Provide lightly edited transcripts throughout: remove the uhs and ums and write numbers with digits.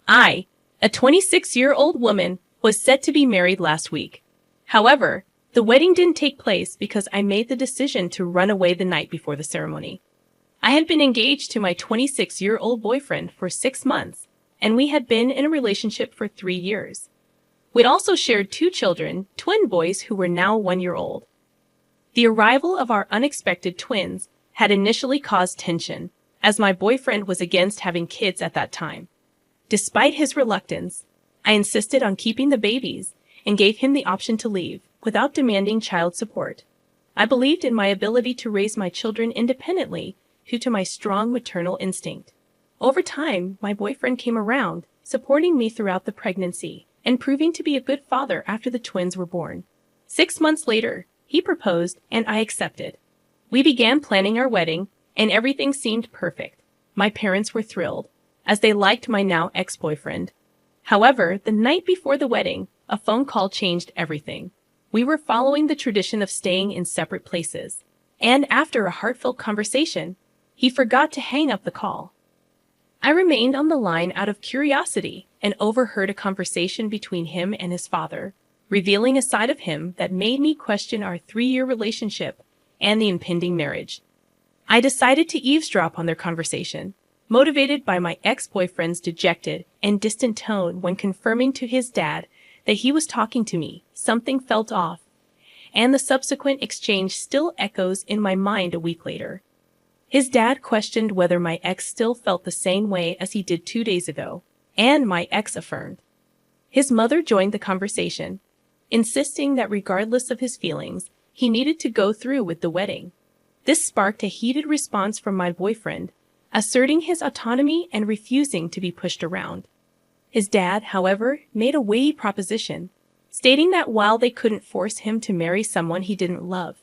I, a 26-year-old woman, was set to be married last week. However, the wedding didn't take place because I made the decision to run away the night before the ceremony. I had been engaged to my 26-year-old boyfriend for 6 months, and we had been in a relationship for 3 years. We'd also shared 2 children, twin boys who were now 1 year old. The arrival of our unexpected twins had initially caused tension, as my boyfriend was against having kids at that time. Despite his reluctance, I insisted on keeping the babies and gave him the option to leave without demanding child support. I believed in my ability to raise my children independently due to my strong maternal instinct. Over time, my boyfriend came around, supporting me throughout the pregnancy and proving to be a good father after the twins were born. 6 months later, he proposed and I accepted. We began planning our wedding, and everything seemed perfect. My parents were thrilled, as they liked my now ex-boyfriend. However, the night before the wedding, a phone call changed everything. We were following the tradition of staying in separate places, and after a heartfelt conversation, he forgot to hang up the call. I remained on the line out of curiosity and overheard a conversation between him and his father, revealing a side of him that made me question our 3-year relationship and the impending marriage. I decided to eavesdrop on their conversation, motivated by my ex-boyfriend's dejected and distant tone when confirming to his dad that he was talking to me. Something felt off, and the subsequent exchange still echoes in my mind a week later. His dad questioned whether my ex still felt the same way as he did 2 days ago, and my ex affirmed. His mother joined the conversation, insisting that regardless of his feelings, he needed to go through with the wedding. This sparked a heated response from my boyfriend, asserting his autonomy and refusing to be pushed around. His dad, however, made a weighty proposition, stating that while they couldn't force him to marry someone he didn't love,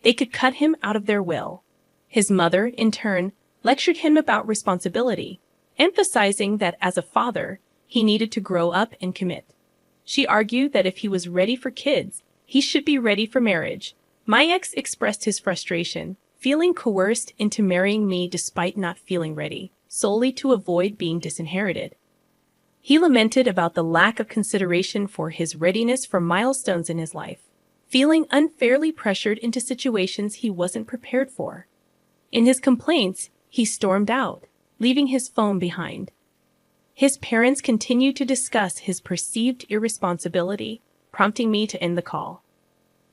they could cut him out of their will. His mother, in turn, lectured him about responsibility, emphasizing that as a father, he needed to grow up and commit. She argued that if he was ready for kids, he should be ready for marriage. My ex expressed his frustration, feeling coerced into marrying me despite not feeling ready, solely to avoid being disinherited. He lamented about the lack of consideration for his readiness for milestones in his life, feeling unfairly pressured into situations he wasn't prepared for. In his complaints, he stormed out, leaving his phone behind. His parents continued to discuss his perceived irresponsibility, prompting me to end the call.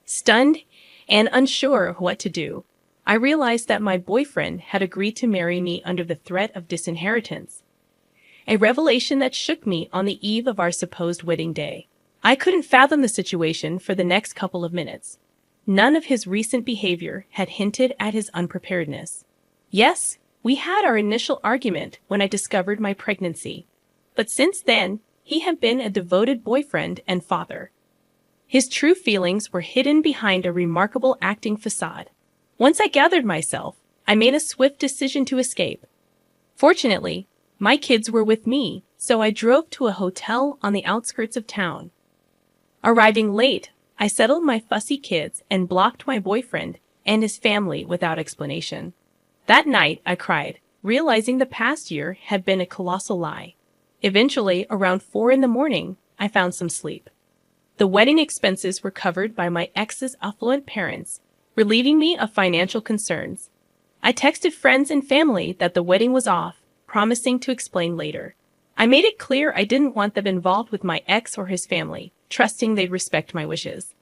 Stunned and unsure of what to do, I realized that my boyfriend had agreed to marry me under the threat of disinheritance, a revelation that shook me on the eve of our supposed wedding day. I couldn't fathom the situation for the next couple of minutes. None of his recent behavior had hinted at his unpreparedness. Yes, we had our initial argument when I discovered my pregnancy, but since then, he had been a devoted boyfriend and father. His true feelings were hidden behind a remarkable acting facade. Once I gathered myself, I made a swift decision to escape. Fortunately, my kids were with me, so I drove to a hotel on the outskirts of town. Arriving late, I settled my fussy kids and blocked my boyfriend and his family without explanation. That night, I cried, realizing the past year had been a colossal lie. Eventually, around 4 in the morning, I found some sleep. The wedding expenses were covered by my ex's affluent parents, relieving me of financial concerns. I texted friends and family that the wedding was off, promising to explain later. I made it clear I didn't want them involved with my ex or his family, trusting they'd respect my wishes.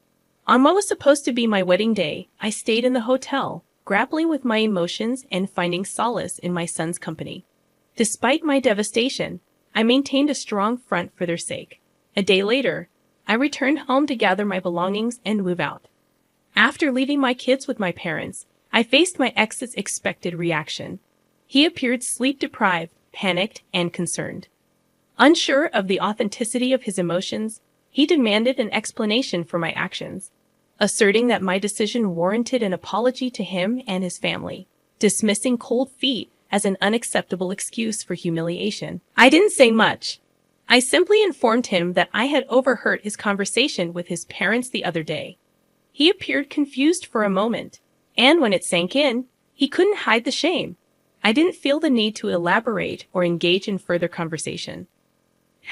On what was supposed to be my wedding day, I stayed in the hotel, grappling with my emotions and finding solace in my son's company. Despite my devastation, I maintained a strong front for their sake. A day later, I returned home to gather my belongings and move out. After leaving my kids with my parents, I faced my ex's expected reaction. He appeared sleep-deprived, panicked, and concerned. Unsure of the authenticity of his emotions, he demanded an explanation for my actions, asserting that my decision warranted an apology to him and his family, dismissing cold feet as an unacceptable excuse for humiliation. I didn't say much. I simply informed him that I had overheard his conversation with his parents the other day. He appeared confused for a moment, and when it sank in, he couldn't hide the shame. I didn't feel the need to elaborate or engage in further conversation.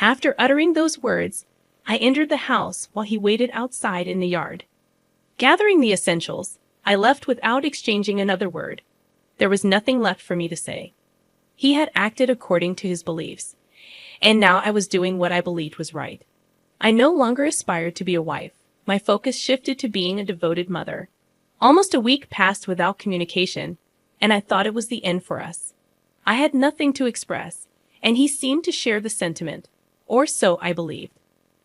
After uttering those words, I entered the house while he waited outside in the yard. Gathering the essentials, I left without exchanging another word. There was nothing left for me to say. He had acted according to his beliefs, and now I was doing what I believed was right. I no longer aspired to be a wife. My focus shifted to being a devoted mother. Almost a week passed without communication, and I thought it was the end for us. I had nothing to express, and he seemed to share the sentiment, or so I believed.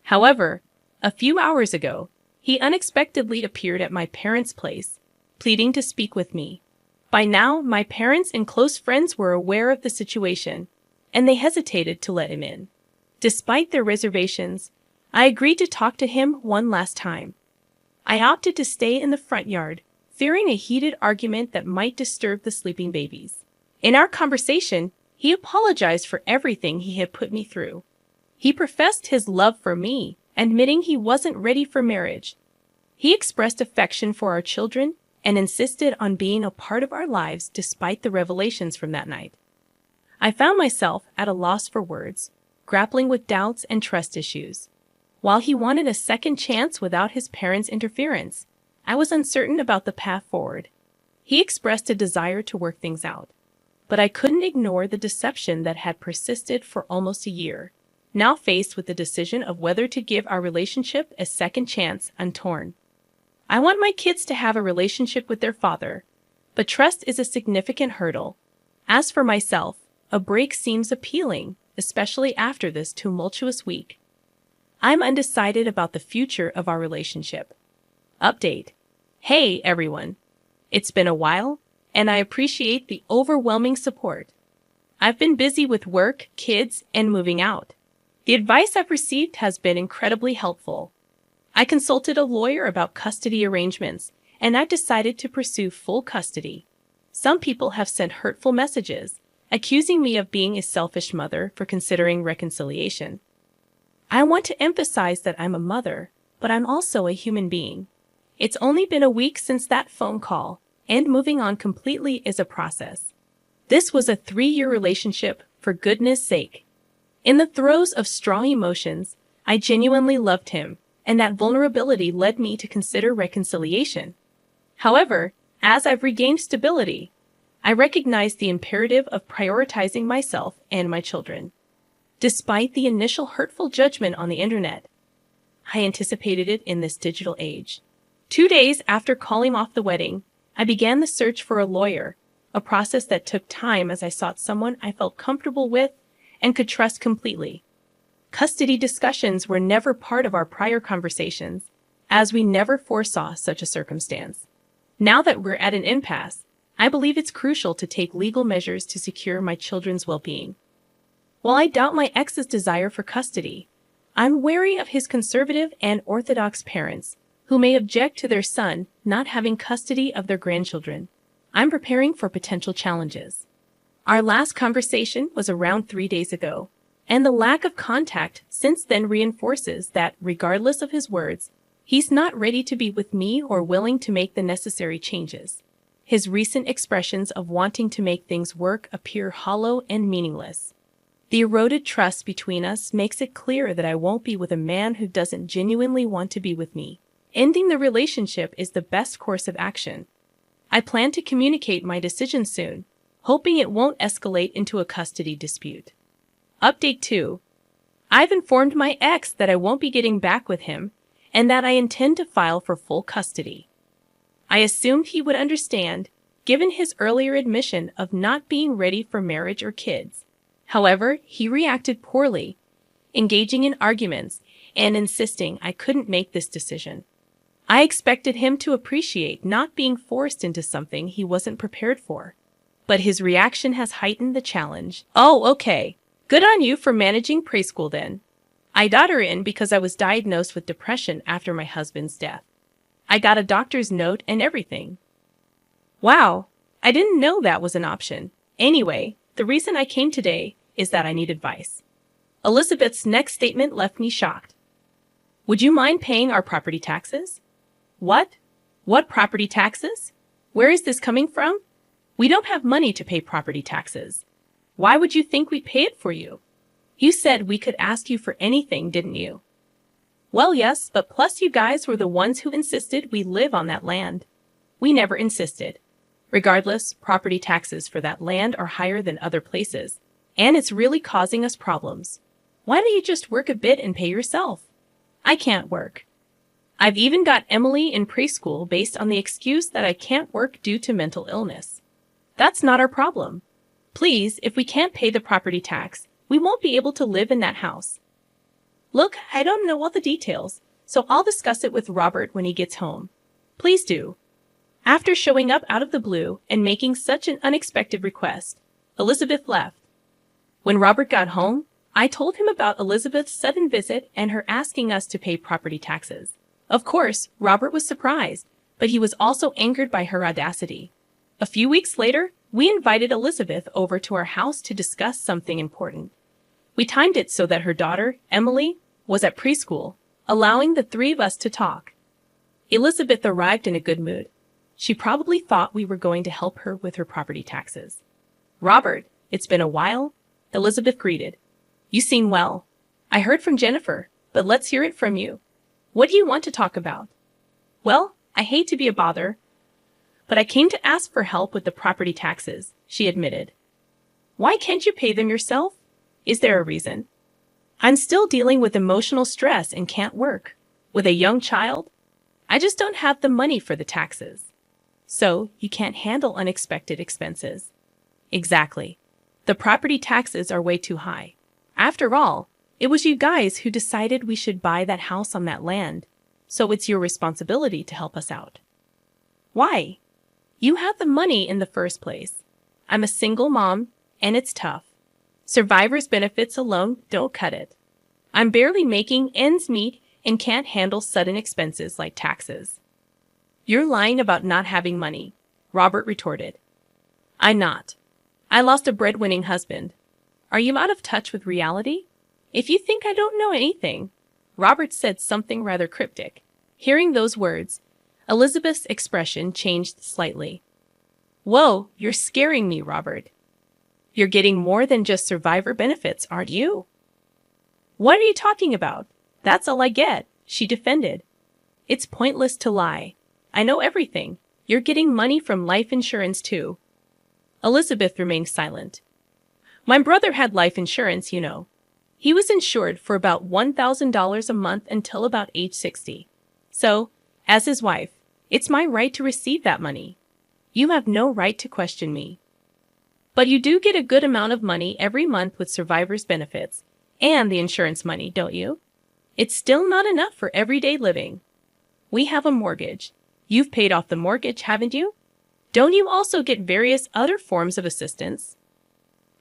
However, a few hours ago, he unexpectedly appeared at my parents' place, pleading to speak with me. By now, my parents and close friends were aware of the situation, and they hesitated to let him in. Despite their reservations, I agreed to talk to him one last time. I opted to stay in the front yard, fearing a heated argument that might disturb the sleeping babies. In our conversation, he apologized for everything he had put me through. He professed his love for me, admitting he wasn't ready for marriage. He expressed affection for our children and insisted on being a part of our lives despite the revelations from that night. I found myself at a loss for words, grappling with doubts and trust issues. While he wanted a second chance without his parents' interference, I was uncertain about the path forward. He expressed a desire to work things out, but I couldn't ignore the deception that had persisted for almost a year. Now faced with the decision of whether to give our relationship a second chance, I'm torn. I want my kids to have a relationship with their father, but trust is a significant hurdle. As for myself, a break seems appealing, especially after this tumultuous week. I'm undecided about the future of our relationship. Update. Hey, everyone. It's been a while, and I appreciate the overwhelming support. I've been busy with work, kids, and moving out. The advice I've received has been incredibly helpful. I consulted a lawyer about custody arrangements, and I've decided to pursue full custody. Some people have sent hurtful messages, accusing me of being a selfish mother for considering reconciliation. I want to emphasize that I'm a mother, but I'm also a human being. It's only been a week since that phone call, and moving on completely is a process. This was a 3-year relationship, for goodness sake. In the throes of strong emotions, I genuinely loved him, and that vulnerability led me to consider reconciliation. However, as I've regained stability, I recognize the imperative of prioritizing myself and my children. Despite the initial hurtful judgment on the internet, I anticipated it in this digital age. 2 days after calling off the wedding, I began the search for a lawyer, a process that took time as I sought someone I felt comfortable with and could trust completely. Custody discussions were never part of our prior conversations, as we never foresaw such a circumstance. Now that we're at an impasse, I believe it's crucial to take legal measures to secure my children's well-being. While I doubt my ex's desire for custody, I'm wary of his conservative and orthodox parents, who may object to their son not having custody of their grandchildren. I'm preparing for potential challenges. Our last conversation was around 3 days ago, and the lack of contact since then reinforces that, regardless of his words, he's not ready to be with me or willing to make the necessary changes. His recent expressions of wanting to make things work appear hollow and meaningless. The eroded trust between us makes it clear that I won't be with a man who doesn't genuinely want to be with me. Ending the relationship is the best course of action. I plan to communicate my decision soon, hoping it won't escalate into a custody dispute. Update 2. I've informed my ex that I won't be getting back with him and that I intend to file for full custody. I assumed he would understand, given his earlier admission of not being ready for marriage or kids. However, he reacted poorly, engaging in arguments and insisting I couldn't make this decision. I expected him to appreciate not being forced into something he wasn't prepared for. But his reaction has heightened the challenge. Oh, okay. Good on you for managing preschool then. I got her in because I was diagnosed with depression after my husband's death. I got a doctor's note and everything. Wow, I didn't know that was an option. Anyway, the reason I came today is that I need advice. Elizabeth's next statement left me shocked. Would you mind paying our property taxes? What? What property taxes? Where is this coming from? We don't have money to pay property taxes. Why would you think we'd pay it for you? You said we could ask you for anything, didn't you? Well, yes, but plus you guys were the ones who insisted we live on that land. We never insisted. Regardless, property taxes for that land are higher than other places, and it's really causing us problems. Why don't you just work a bit and pay yourself? I can't work. I've even got Emily in preschool based on the excuse that I can't work due to mental illness. That's not our problem. Please, if we can't pay the property tax, we won't be able to live in that house. Look, I don't know all the details, so I'll discuss it with Robert when he gets home. Please do. After showing up out of the blue and making such an unexpected request, Elizabeth left. When Robert got home, I told him about Elizabeth's sudden visit and her asking us to pay property taxes. Of course, Robert was surprised, but he was also angered by her audacity. A few weeks later, we invited Elizabeth over to our house to discuss something important. We timed it so that her daughter, Emily, was at preschool, allowing the three of us to talk. Elizabeth arrived in a good mood. She probably thought we were going to help her with her property taxes. Robert, it's been a while, Elizabeth greeted. You seem well. I heard from Jennifer, but let's hear it from you. What do you want to talk about? Well, I hate to be a bother, but I came to ask for help with the property taxes, she admitted. Why can't you pay them yourself? Is there a reason? I'm still dealing with emotional stress and can't work. With a young child, I just don't have the money for the taxes. So, you can't handle unexpected expenses. Exactly. The property taxes are way too high. After all, it was you guys who decided we should buy that house on that land, so it's your responsibility to help us out. Why? You had the money in the first place. I'm a single mom, and it's tough. Survivor's benefits alone don't cut it. I'm barely making ends meet and can't handle sudden expenses like taxes. You're lying about not having money, Robert retorted. I'm not. I lost a breadwinning husband. Are you out of touch with reality? If you think I don't know anything, Robert said something rather cryptic. Hearing those words, Elizabeth's expression changed slightly. Whoa, you're scaring me, Robert. You're getting more than just survivor benefits, aren't you? What are you talking about? That's all I get, she defended. It's pointless to lie. I know everything. You're getting money from life insurance too. Elizabeth remained silent. My brother had life insurance, you know. He was insured for about $1,000 a month until about age 60. So, as his wife, it's my right to receive that money. You have no right to question me. But you do get a good amount of money every month with survivor's benefits and the insurance money, don't you? It's still not enough for everyday living. We have a mortgage. You've paid off the mortgage, haven't you? Don't you also get various other forms of assistance?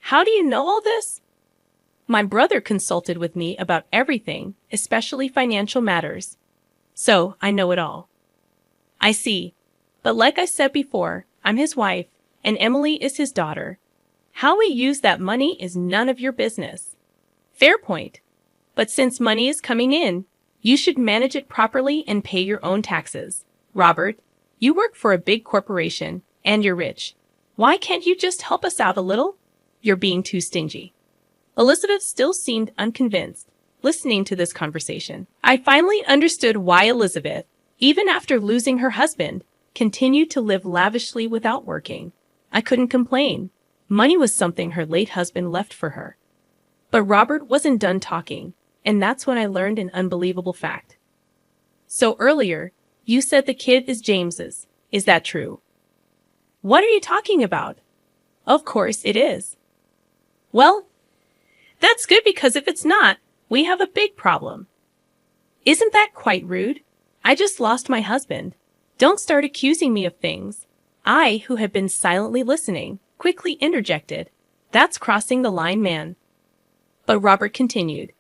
How do you know all this? My brother consulted with me about everything, especially financial matters. So, I know it all. I see. But like I said before, I'm his wife, and Emily is his daughter. How we use that money is none of your business. Fair point. But since money is coming in, you should manage it properly and pay your own taxes. Robert, you work for a big corporation, and you're rich. Why can't you just help us out a little? You're being too stingy. Elizabeth still seemed unconvinced, listening to this conversation. I finally understood why Elizabeth, even after losing her husband, continued to live lavishly without working. I couldn't complain. Money was something her late husband left for her. But Robert wasn't done talking, and that's when I learned an unbelievable fact. So earlier, you said the kid is James's. Is that true? What are you talking about? Of course it is. Well, that's good because if it's not, we have a big problem. Isn't that quite rude? I just lost my husband. Don't start accusing me of things. I, who had been silently listening, quickly interjected. That's crossing the line, man. But Robert continued.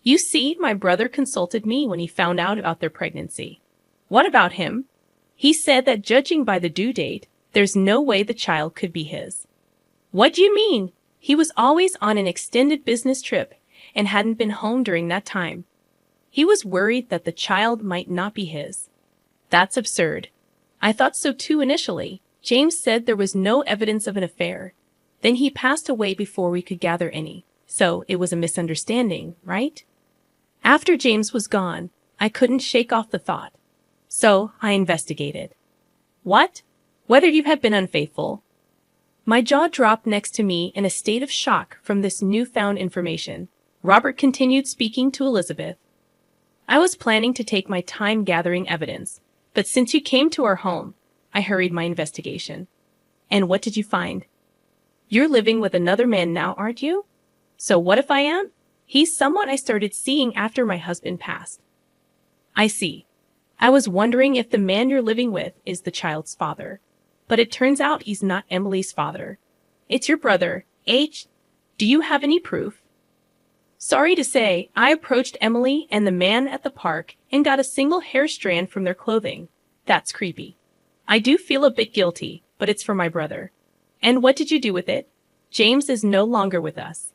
You see, my brother consulted me when he found out about their pregnancy. What about him? He said that judging by the due date, there's no way the child could be his. What do you mean? He was always on an extended business trip and hadn't been home during that time. He was worried that the child might not be his. That's absurd. I thought so too initially. James said there was no evidence of an affair. Then he passed away before we could gather any. So it was a misunderstanding, right? After James was gone, I couldn't shake off the thought. So I investigated. What? Whether you had been unfaithful? My jaw dropped next to me in a state of shock from this newfound information. Robert continued speaking to Elizabeth. I was planning to take my time gathering evidence, but since you came to our home, I hurried my investigation. And what did you find? You're living with another man now, aren't you? So what if I am? He's someone I started seeing after my husband passed. I see. I was wondering if the man you're living with is the child's father. But it turns out he's not Emily's father. It's your brother, H. Do you have any proof? Sorry to say, I approached Emily and the man at the park and got a single hair strand from their clothing. That's creepy. I do feel a bit guilty, but it's for my brother. And what did you do with it? James is no longer with us.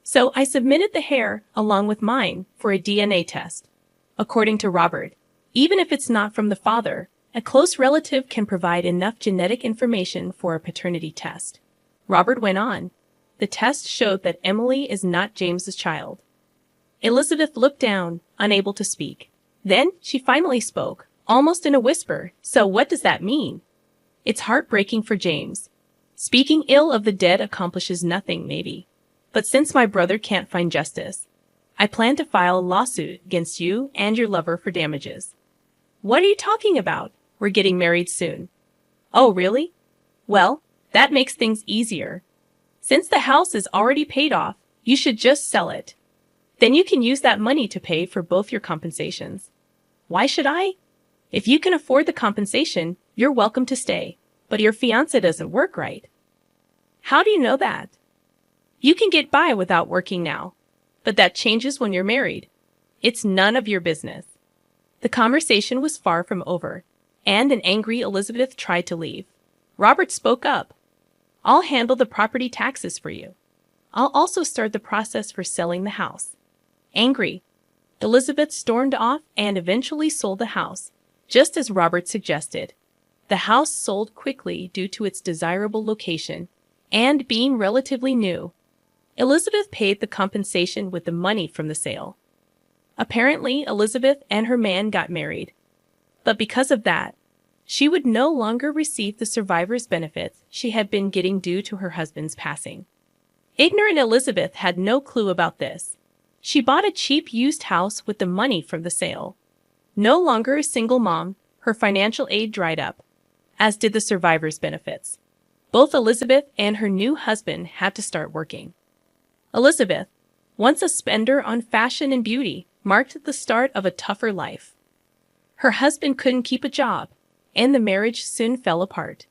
So I submitted the hair, along with mine, for a DNA test. According to Robert, even if it's not from the father, a close relative can provide enough genetic information for a paternity test. Robert went on. The test showed that Emily is not James's child. Elizabeth looked down, unable to speak. Then she finally spoke, almost in a whisper. So what does that mean? It's heartbreaking for James. Speaking ill of the dead accomplishes nothing, maybe. But since my brother can't find justice, I plan to file a lawsuit against you and your lover for damages. What are you talking about? We're getting married soon. Oh, really? Well, that makes things easier. Since the house is already paid off, you should just sell it. Then you can use that money to pay for both your compensations. Why should I? If you can afford the compensation, you're welcome to stay. But your fiancé doesn't work right. How do you know that? You can get by without working now, but that changes when you're married. It's none of your business. The conversation was far from over, and an angry Elizabeth tried to leave. Robert spoke up. I'll handle the property taxes for you. I'll also start the process for selling the house. Angry, Elizabeth stormed off and eventually sold the house, just as Robert suggested. The house sold quickly due to its desirable location and being relatively new. Elizabeth paid the compensation with the money from the sale. Apparently, Elizabeth and her man got married. But because of that, she would no longer receive the survivor's benefits she had been getting due to her husband's passing. Ignorant Elizabeth had no clue about this. She bought a cheap used house with the money from the sale. No longer a single mom, her financial aid dried up, as did the survivor's benefits. Both Elizabeth and her new husband had to start working. Elizabeth, once a spender on fashion and beauty, marked the start of a tougher life. Her husband couldn't keep a job, and the marriage soon fell apart.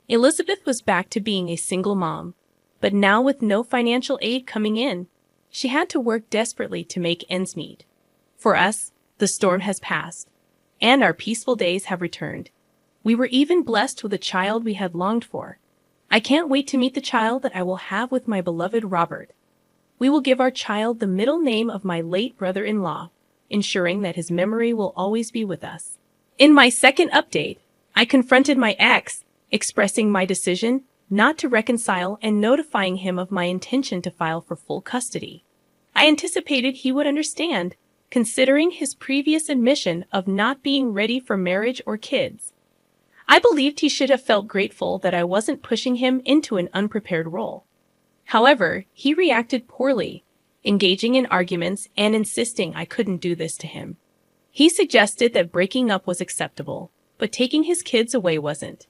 Elizabeth was back to being a single mom, but now with no financial aid coming in, she had to work desperately to make ends meet. For us, the storm has passed, and our peaceful days have returned. We were even blessed with a child we had longed for. I can't wait to meet the child that I will have with my beloved Robert. We will give our child the middle name of my late brother-in-law, ensuring that his memory will always be with us. In my second update, I confronted my ex, expressing my decision not to reconcile and notifying him of my intention to file for full custody. I anticipated he would understand, considering his previous admission of not being ready for marriage or kids. I believed he should have felt grateful that I wasn't pushing him into an unprepared role. However, he reacted poorly, engaging in arguments and insisting I couldn't do this to him. He suggested that breaking up was acceptable, but taking his kids away wasn't.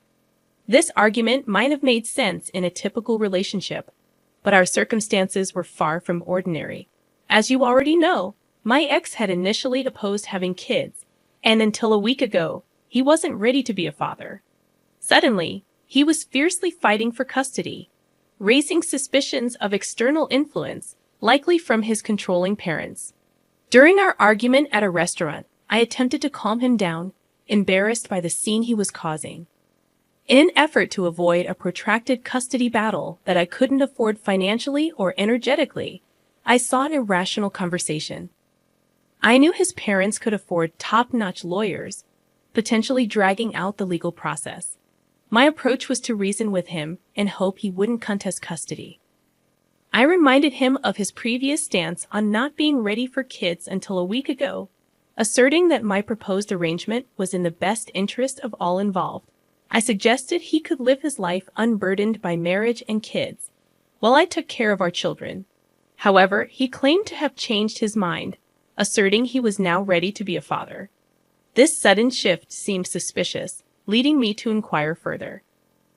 This argument might have made sense in a typical relationship, but our circumstances were far from ordinary. As you already know, my ex had initially opposed having kids, and until a week ago, he wasn't ready to be a father. Suddenly, he was fiercely fighting for custody, raising suspicions of external influence, likely from his controlling parents. During our argument at a restaurant, I attempted to calm him down, embarrassed by the scene he was causing. In an effort to avoid a protracted custody battle that I couldn't afford financially or energetically, I sought a rational conversation. I knew his parents could afford top-notch lawyers, potentially dragging out the legal process. My approach was to reason with him and hope he wouldn't contest custody. I reminded him of his previous stance on not being ready for kids until a week ago, asserting that my proposed arrangement was in the best interest of all involved. I suggested he could live his life unburdened by marriage and kids, while I took care of our children. However, he claimed to have changed his mind, asserting he was now ready to be a father. This sudden shift seemed suspicious, leading me to inquire further.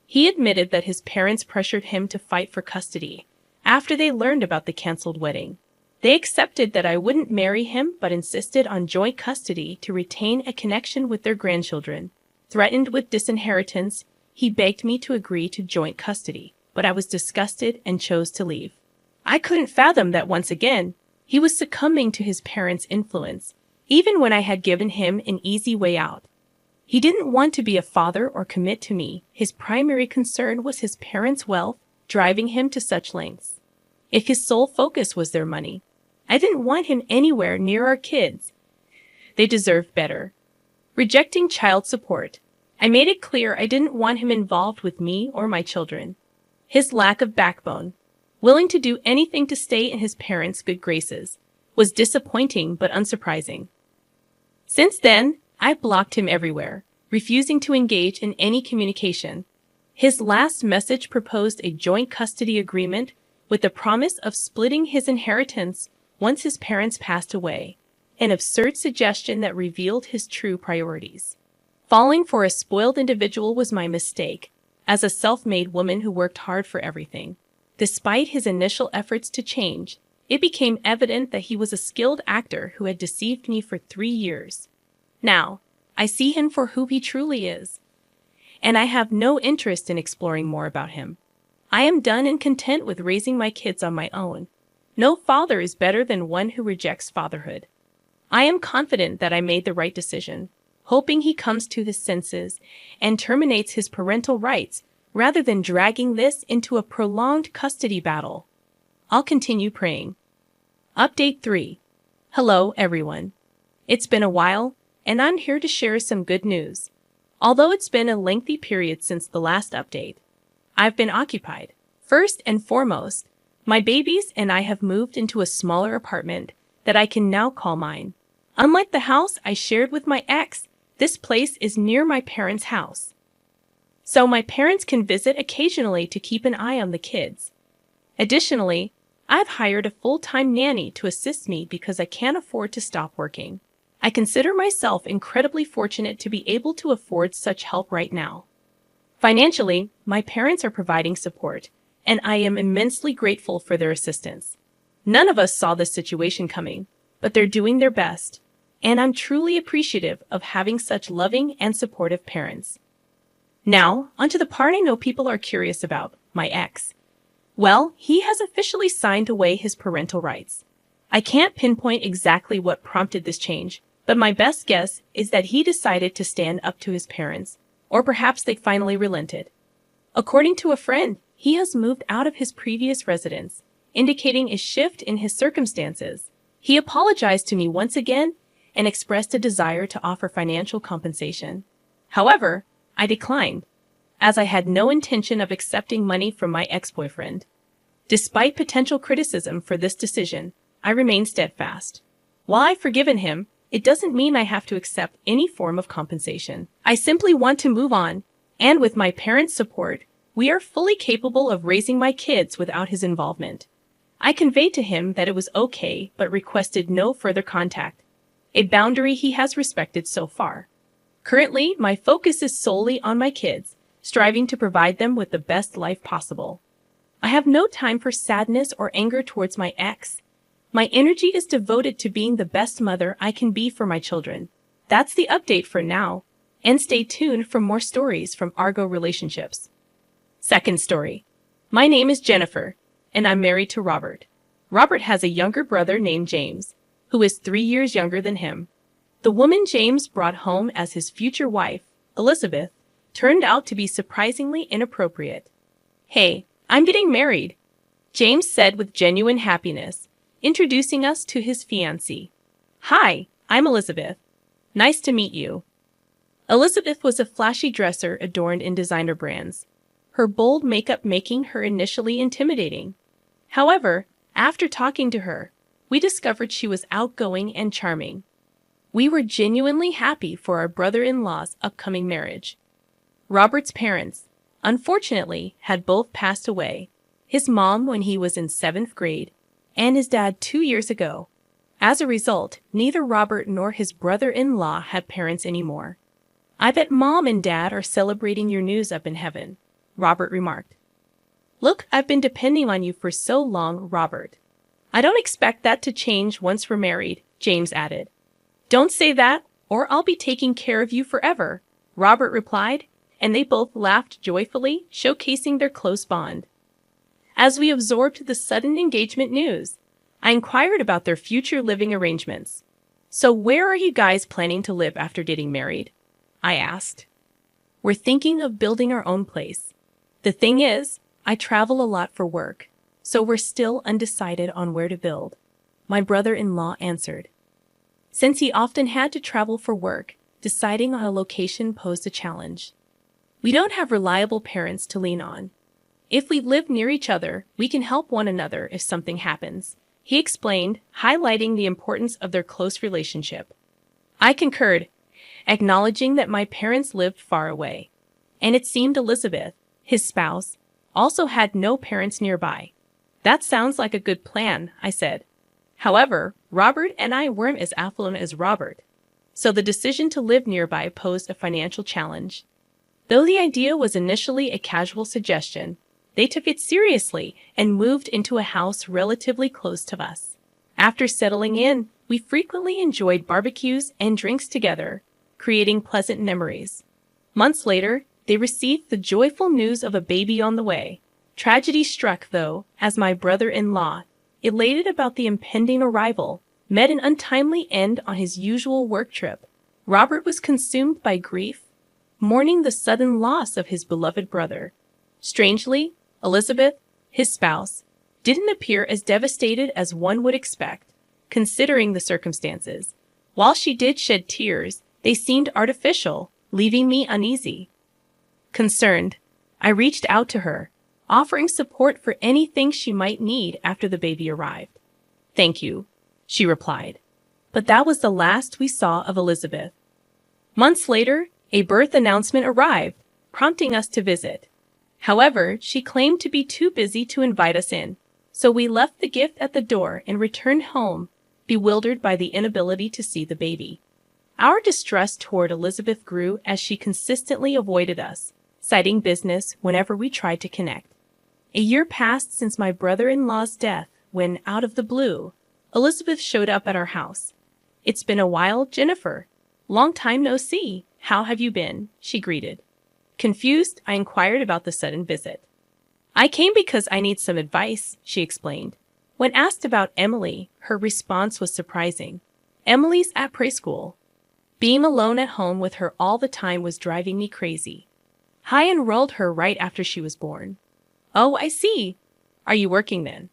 He admitted that his parents pressured him to fight for custody after they learned about the canceled wedding. They accepted that I wouldn't marry him but insisted on joint custody to retain a connection with their grandchildren. Threatened with disinheritance, he begged me to agree to joint custody, but I was disgusted and chose to leave. I couldn't fathom that once again, he was succumbing to his parents' influence, even when I had given him an easy way out. He didn't want to be a father or commit to me. His primary concern was his parents' wealth, driving him to such lengths. If his sole focus was their money, I didn't want him anywhere near our kids. They deserved better. Rejecting child support, I made it clear I didn't want him involved with me or my children. His lack of backbone, willing to do anything to stay in his parents' good graces, was disappointing but unsurprising. Since then, I blocked him everywhere, refusing to engage in any communication. His last message proposed a joint custody agreement with the promise of splitting his inheritance once his parents passed away, an absurd suggestion that revealed his true priorities. Falling for a spoiled individual was my mistake, as a self-made woman who worked hard for everything. Despite his initial efforts to change, it became evident that he was a skilled actor who had deceived me for 3 years. Now, I see him for who he truly is, and I have no interest in exploring more about him. I am done and content with raising my kids on my own. No father is better than one who rejects fatherhood. I am confident that I made the right decision, hoping he comes to his senses and terminates his parental rights rather than dragging this into a prolonged custody battle. I'll continue praying. Update 3. Hello, everyone. It's been a while, and I'm here to share some good news. Although it's been a lengthy period since the last update, I've been occupied. First and foremost, my babies and I have moved into a smaller apartment that I can now call mine. Unlike the house I shared with my ex, this place is near my parents' house. So my parents can visit occasionally to keep an eye on the kids. Additionally, I've hired a full-time nanny to assist me because I can't afford to stop working. I consider myself incredibly fortunate to be able to afford such help right now. Financially, my parents are providing support, and I am immensely grateful for their assistance. None of us saw this situation coming, but they're doing their best, and I'm truly appreciative of having such loving and supportive parents. Now, onto the part I know people are curious about, my ex. Well, he has officially signed away his parental rights. I can't pinpoint exactly what prompted this change, but my best guess is that he decided to stand up to his parents, or perhaps they finally relented. According to a friend, he has moved out of his previous residence, indicating a shift in his circumstances. He apologized to me once again and expressed a desire to offer financial compensation. However, I declined, as I had no intention of accepting money from my ex-boyfriend. Despite potential criticism for this decision, I remain steadfast. While I've forgiven him, it doesn't mean I have to accept any form of compensation. I simply want to move on, and with my parents' support, we are fully capable of raising my kids without his involvement. I conveyed to him that it was okay, but requested no further contact, a boundary he has respected so far. Currently, my focus is solely on my kids, striving to provide them with the best life possible. I have no time for sadness or anger towards my ex. My energy is devoted to being the best mother I can be for my children. That's the update for now, and stay tuned for more stories from Argo Relationships. Second story. My name is Jennifer, and I'm married to Robert. Robert has a younger brother named James, who is 3 years younger than him. The woman James brought home as his future wife, Elizabeth, turned out to be surprisingly inappropriate. "Hey, I'm getting married," James said with genuine happiness, introducing us to his fiancé. "Hi, I'm Elizabeth. Nice to meet you." Elizabeth was a flashy dresser adorned in designer brands, her bold makeup making her initially intimidating. However, after talking to her, we discovered she was outgoing and charming. We were genuinely happy for our brother-in-law's upcoming marriage. Robert's parents, unfortunately, had both passed away, his mom when he was in 7th grade, and his dad 2 years ago. As a result, neither Robert nor his brother-in-law had parents anymore. I bet Mom and Dad are celebrating your news up in heaven, Robert remarked. Look, I've been depending on you for so long, Robert. I don't expect that to change once we're married, James added. Don't say that, or I'll be taking care of you forever, Robert replied, and they both laughed joyfully, showcasing their close bond. As we absorbed the sudden engagement news, I inquired about their future living arrangements. So where are you guys planning to live after getting married? I asked. We're thinking of building our own place. The thing is, I travel a lot for work, so we're still undecided on where to build, my brother-in-law answered. Since he often had to travel for work, deciding on a location posed a challenge. We don't have reliable parents to lean on. If we live near each other, we can help one another if something happens, he explained, highlighting the importance of their close relationship. I concurred, acknowledging that my parents lived far away, and it seemed Elizabeth, his spouse, also had no parents nearby. That sounds like a good plan, I said. However, Robert and I weren't as affluent as Robert, so the decision to live nearby posed a financial challenge. Though the idea was initially a casual suggestion, they took it seriously and moved into a house relatively close to us. After settling in, we frequently enjoyed barbecues and drinks together, creating pleasant memories. Months later, they received the joyful news of a baby on the way. Tragedy struck, though, as my brother-in-law, elated about the impending arrival, met an untimely end on his usual work trip. Robert was consumed by grief, mourning the sudden loss of his beloved brother. Strangely, Elizabeth, his spouse, didn't appear as devastated as one would expect, considering the circumstances. While she did shed tears, they seemed artificial, leaving me uneasy. Concerned, I reached out to her, offering support for anything she might need after the baby arrived. Thank you, she replied. But that was the last we saw of Elizabeth. Months later, a birth announcement arrived, prompting us to visit. However, she claimed to be too busy to invite us in, so we left the gift at the door and returned home, bewildered by the inability to see the baby. Our distrust toward Elizabeth grew as she consistently avoided us, citing business whenever we tried to connect. A year passed since my brother-in-law's death when, out of the blue, Elizabeth showed up at our house. It's been a while, Jennifer. Long time no see. How have you been? She greeted. Confused, I inquired about the sudden visit. I came because I need some advice, she explained. When asked about Emily, her response was surprising. Emily's at preschool. Being alone at home with her all the time was driving me crazy. I enrolled her right after she was born. Oh, I see. Are you working then?